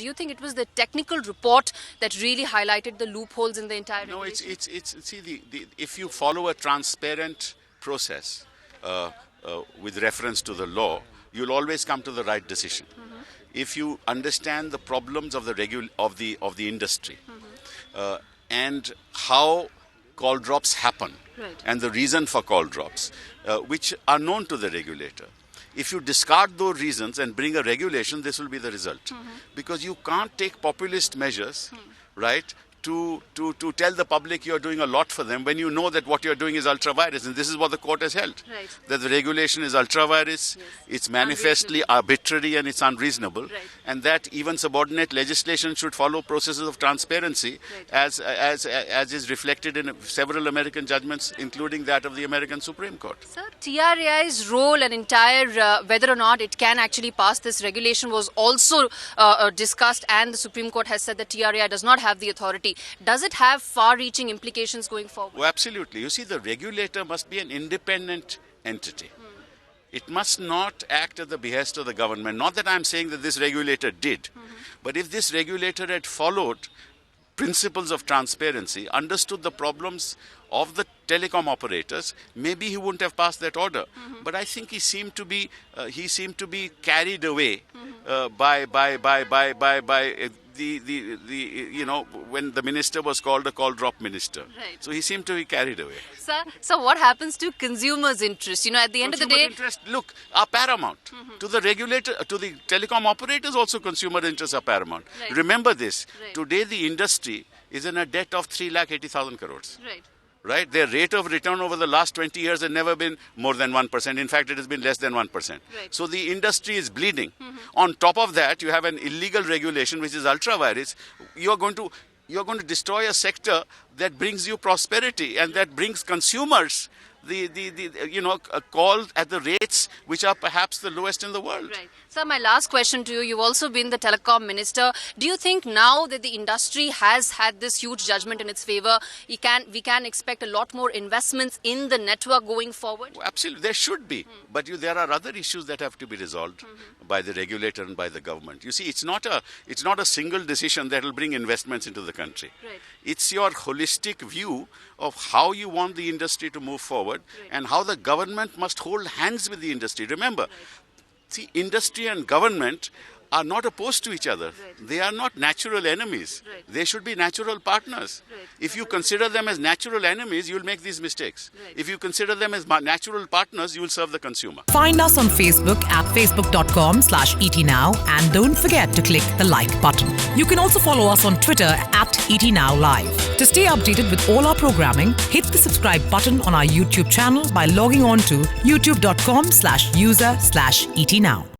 Do you think it was the technical report that really highlighted the loopholes in the entire No, regulation? if you follow a transparent process with reference to the law, you'll always come to the right decision. If you understand the problems of the industry and how call drops happen Right. and the reason for call drops, which are known to the regulator. If you discard those reasons and bring a regulation, this will be the result. Because you can't take populist measures, right, to tell the public you're doing a lot for them when you know that what you're doing is ultra-virus. And this is what the court has held. Right. That the regulation is ultra-virus, it's manifestly arbitrary and it's unreasonable. Right. And that even subordinate legislation should follow processes of transparency Right. as is reflected in several American judgments, including that of the American Supreme Court. Sir, TRAI's role and entire whether or not it can actually pass this regulation was also discussed, and the Supreme Court has said that TRAI does not have the authority. Does it have far-reaching implications going forward? Oh, absolutely. You see, the regulator must be an independent entity. It must not act at the behest of the government. Not that I'm saying that this regulator did, but if this regulator had followed principles of transparency, understood the problems of the telecom operators, maybe he wouldn't have passed that order. But I think he seemed to be carried away by when the minister was called a call drop minister. Right. So he seemed to be carried away. Sir, so what happens to consumers' interest? At the end of the Consumer day, interests, look, are paramount. To the regulator, to the telecom operators also consumer interests are paramount. Right. Remember this, Right. today the industry is in a debt of 3,80,000 crores. right. Right? Their rate of return over the last 20 years has never been more than 1%. In fact, it has been less than 1%. Right. So the industry is bleeding. On top of that, you have an illegal regulation, which is ultra-virus. You're going to destroy a sector that brings you prosperity and that brings consumers a call at the rates which are perhaps the lowest in the world. Right. Sir, my last question to you. You've also been the telecom minister. Do you think now that the industry has had this huge judgment in its favor, we can expect a lot more investments in the network going forward? Absolutely, there should be. But there are other issues that have to be resolved by the regulator and by the government. You see, it's not a single decision that will bring investments into the country. Right. It's your holistic view of how you want the industry to move forward and how the government must hold hands with the industry. Remember, see, industry and government are not opposed to each other. Right. They are not natural enemies. Right. They should be natural partners. Right. If you consider them as natural enemies, you'll make these mistakes. Right. If you consider them as natural partners, you will serve the consumer. Find us on Facebook at facebook.com/etnow and don't forget to click the like button. You can also follow us on Twitter at @etnowlive. To stay updated with all our programming, hit the subscribe button on our YouTube channel by logging on to youtube.com/user/etnow.